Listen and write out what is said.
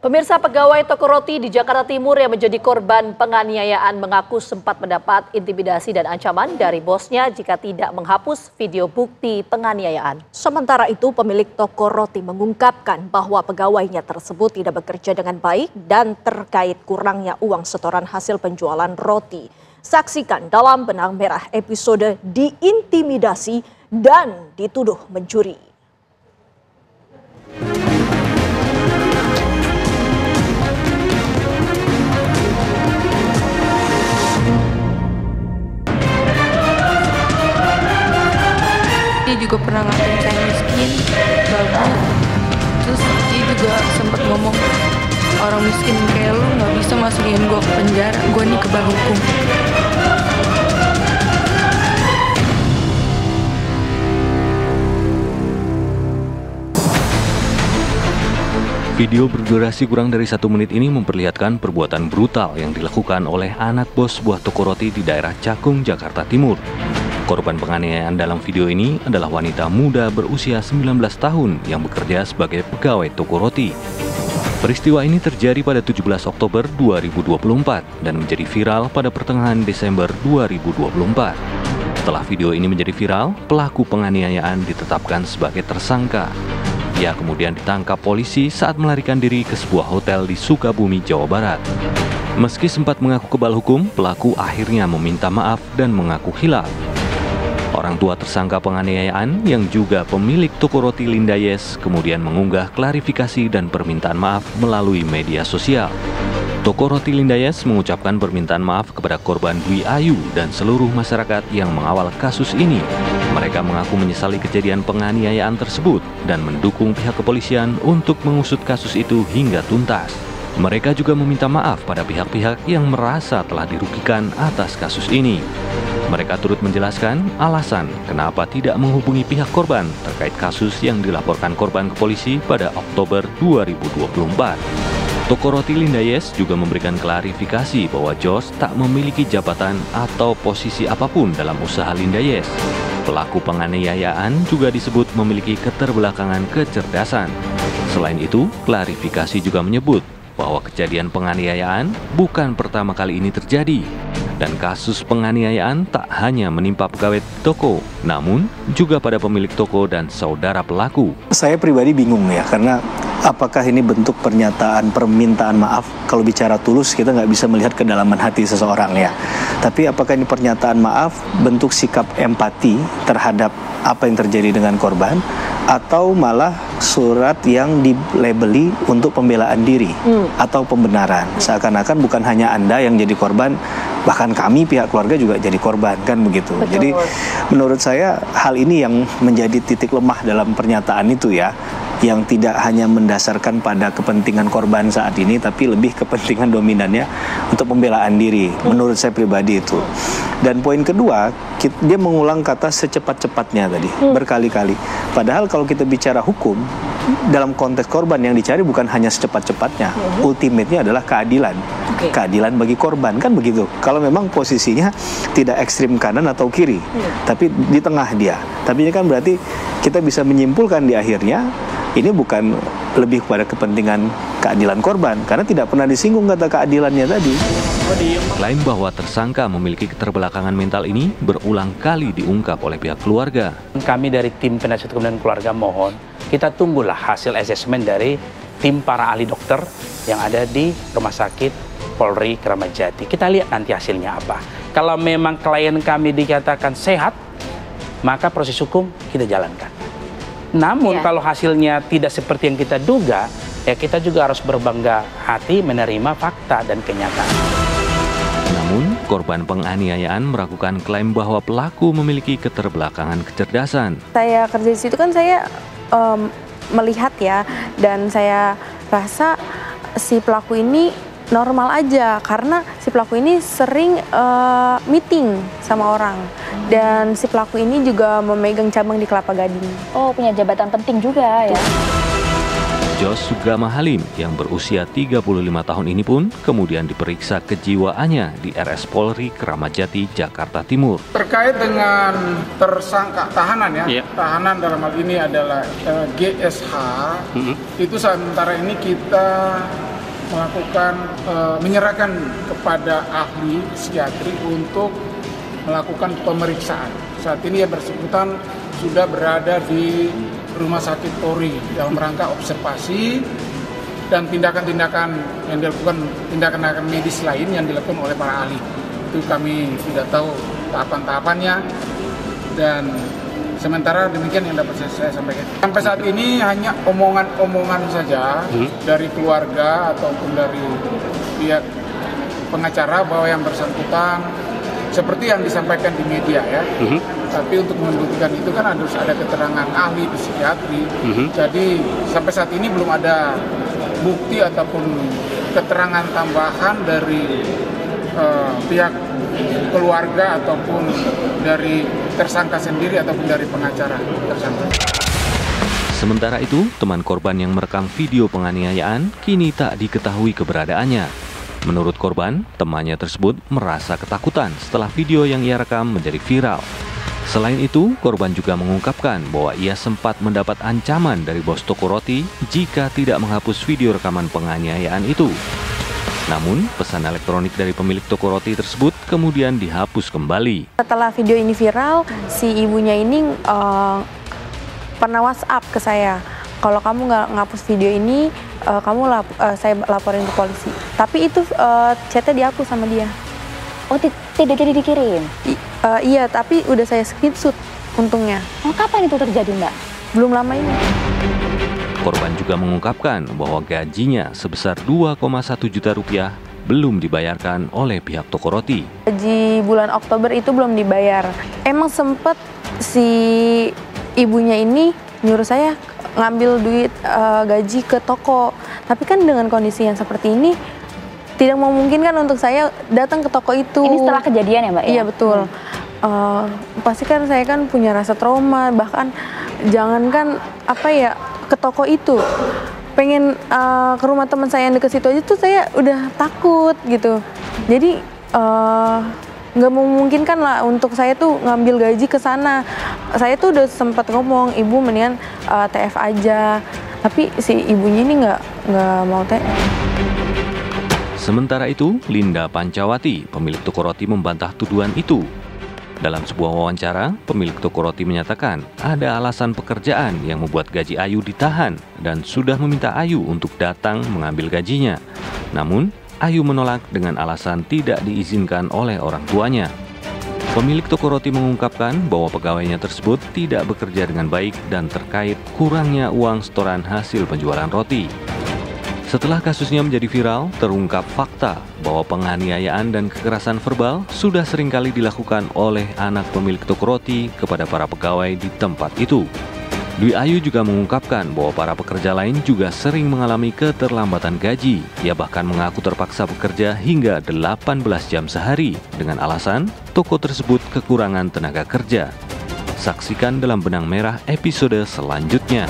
Pemirsa, pegawai toko roti di Jakarta Timur yang menjadi korban penganiayaan mengaku sempat mendapat intimidasi dan ancaman dari bosnya jika tidak menghapus video bukti penganiayaan. Sementara itu, pemilik toko roti mengungkapkan bahwa pegawainya tersebut tidak bekerja dengan baik dan terkait kurangnya uang setoran hasil penjualan roti. Saksikan dalam Benang Merah episode diintimidasi dan dituduh mencuri. Dia juga pernah ngatain saya miskin, babu. Terus dia juga sempat ngomong, orang miskin kayak lu gak bisa masukin gue ke penjara, gue nih kebal hukum. Video berdurasi kurang dari 1 menit ini memperlihatkan perbuatan brutal yang dilakukan oleh anak bos sebuah toko roti di daerah Cakung, Jakarta Timur. Korban penganiayaan dalam video ini adalah wanita muda berusia 19 tahun yang bekerja sebagai pegawai toko roti. Peristiwa ini terjadi pada 17 Oktober 2024 dan menjadi viral pada pertengahan Desember 2024. Setelah video ini menjadi viral, pelaku penganiayaan ditetapkan sebagai tersangka. Ia kemudian ditangkap polisi saat melarikan diri ke sebuah hotel di Sukabumi, Jawa Barat. Meski sempat mengaku kebal hukum, pelaku akhirnya meminta maaf dan mengaku hilaf. Orang tua tersangka penganiayaan yang juga pemilik toko roti Linda Yes kemudian mengunggah klarifikasi dan permintaan maaf melalui media sosial. Toko roti Linda Yes mengucapkan permintaan maaf kepada korban Dwi Ayu dan seluruh masyarakat yang mengawal kasus ini. Mereka mengaku menyesali kejadian penganiayaan tersebut dan mendukung pihak kepolisian untuk mengusut kasus itu hingga tuntas. Mereka juga meminta maaf pada pihak-pihak yang merasa telah dirugikan atas kasus ini. Mereka turut menjelaskan alasan kenapa tidak menghubungi pihak korban terkait kasus yang dilaporkan korban ke polisi pada Oktober 2024. Toko roti Linda Yes juga memberikan klarifikasi bahwa Jos tak memiliki jabatan atau posisi apapun dalam usaha Linda Yes. Pelaku penganiayaan juga disebut memiliki keterbelakangan kecerdasan. Selain itu, klarifikasi juga menyebut bahwa kejadian penganiayaan bukan pertama kali ini terjadi. Dan kasus penganiayaan tak hanya menimpa pegawai toko, namun juga pada pemilik toko dan saudara pelaku. Saya pribadi bingung ya, karena apakah ini bentuk pernyataan permintaan maaf? Kalau bicara tulus kita nggak bisa melihat kedalaman hati seseorang ya. Tapi apakah ini pernyataan maaf bentuk sikap empati terhadap apa yang terjadi dengan korban? Atau malah surat yang dilabeli untuk pembelaan diri atau pembenaran? Seakan-akan bukan hanya Anda yang jadi korban, bahkan kami pihak keluarga juga jadi korban, kan begitu. Betul. Jadi menurut saya hal ini yang menjadi titik lemah dalam pernyataan itu ya, yang tidak hanya mendasarkan pada kepentingan korban saat ini, tapi lebih kepentingan dominannya untuk pembelaan diri, menurut saya pribadi itu. Dan poin kedua, dia mengulang kata secepat-cepatnya tadi, berkali-kali. Padahal kalau kita bicara hukum, dalam konteks korban yang dicari bukan hanya secepat-cepatnya, ultimate-nya adalah keadilan. Keadilan bagi korban, kan begitu. Kalau memang posisinya tidak ekstrim kanan atau kiri, tapi di tengah dia. Tapi ini kan berarti kita bisa menyimpulkan di akhirnya, ini bukan lebih kepada kepentingan keadilan korban, karena tidak pernah disinggung kata keadilannya tadi. Klaim bahwa tersangka memiliki keterbelakangan mental ini berulang kali diungkap oleh pihak keluarga. Kami dari tim penasihat hukum dan keluarga mohon, kita tunggulah hasil asesmen dari tim para ahli dokter yang ada di Rumah Sakit Polri Kramat Jati. Kita lihat nanti hasilnya apa. Kalau memang klien kami dikatakan sehat, maka proses hukum kita jalankan. Namun kalau hasilnya tidak seperti yang kita duga, ya kita juga harus berbangga hati menerima fakta dan kenyataan. Namun, korban penganiayaan meragukan klaim bahwa pelaku memiliki keterbelakangan kecerdasan. Saya kerja di situ kan saya melihat ya, dan saya rasa si pelaku ini normal aja karena si pelaku ini sering meeting sama orang, dan si pelaku ini juga memegang cabang di Kelapa Gading. Oh, punya jabatan penting juga ya. Jos Sugama Halim yang berusia 35 tahun ini pun kemudian diperiksa kejiwaannya di RS Polri Kramat Jati, Jakarta Timur. Terkait dengan tersangka tahanan ya, tahanan dalam hal ini adalah GSH, itu sementara ini kita melakukan menyerahkan kepada ahli psikiatri untuk melakukan pemeriksaan. Saat ini yang bersangkutan sudah berada di Rumah Sakit Polri dalam rangka observasi dan tindakan-tindakan yang dilakukan, tindakan medis lain yang dilakukan oleh para ahli. Itu kami tidak tahu tahapan-tahapannya, dan sementara demikian yang dapat saya sampaikan. Sampai saat ini hanya omongan-omongan saja dari keluarga ataupun dari pihak pengacara bahwa yang bersangkutan seperti yang disampaikan di media ya. Tapi untuk membuktikan itu kan harus ada keterangan ahli psikiatri. Jadi sampai saat ini belum ada bukti ataupun keterangan tambahan dari pihak keluarga ataupun dari tersangka sendiri ataupun dari pengacara tersangka. Sementara itu, teman korban yang merekam video penganiayaan kini tak diketahui keberadaannya. Menurut korban, temannya tersebut merasa ketakutan setelah video yang ia rekam menjadi viral. Selain itu, korban juga mengungkapkan bahwa ia sempat mendapat ancaman dari bos toko roti jika tidak menghapus video rekaman penganiayaan itu. Namun, pesan elektronik dari pemilik toko roti tersebut kemudian dihapus kembali. Setelah video ini viral, si ibunya ini pernah WhatsApp ke saya. Kalau kamu nggak ngapus video ini, saya laporin ke polisi. Tapi itu chatnya dihapus sama dia. Oh, tidak jadi dikirim? Iya, tapi udah saya screenshot untungnya. Oh, kapan itu terjadi, Mbak? Belum lama ini. Korban juga mengungkapkan bahwa gajinya sebesar 2,1 juta rupiah belum dibayarkan oleh pihak toko roti. Gaji bulan Oktober itu belum dibayar. Emang sempet si ibunya ini nyuruh saya ngambil duit gaji ke toko. Tapi kan dengan kondisi yang seperti ini, tidak memungkinkan untuk saya datang ke toko itu. Ini setelah kejadian ya, Mbak? Iya, betul. Pasti kan saya kan punya rasa trauma, bahkan jangankan ke toko itu, pengen ke rumah teman saya yang dekat situ aja tuh saya udah takut gitu. Jadi nggak memungkinkan lah untuk saya tuh ngambil gaji ke sana. Saya tuh udah sempat ngomong, ibu mendingan TF aja, tapi si ibunya ini nggak mau TF. Sementara itu, Linda Pancawati, pemilik toko roti, membantah tuduhan itu. Dalam sebuah wawancara, pemilik toko roti menyatakan ada alasan pekerjaan yang membuat gaji Ayu ditahan dan sudah meminta Ayu untuk datang mengambil gajinya. Namun, Ayu menolak dengan alasan tidak diizinkan oleh orang tuanya. Pemilik toko roti mengungkapkan bahwa pegawainya tersebut tidak bekerja dengan baik dan terkait kurangnya uang setoran hasil penjualan roti. Setelah kasusnya menjadi viral, terungkap fakta bahwa penganiayaan dan kekerasan verbal sudah seringkali dilakukan oleh anak pemilik toko roti kepada para pegawai di tempat itu. Dwi Ayu juga mengungkapkan bahwa para pekerja lain juga sering mengalami keterlambatan gaji. Ia bahkan mengaku terpaksa bekerja hingga 18 jam sehari dengan alasan toko tersebut kekurangan tenaga kerja. Saksikan dalam Benang Merah episode selanjutnya.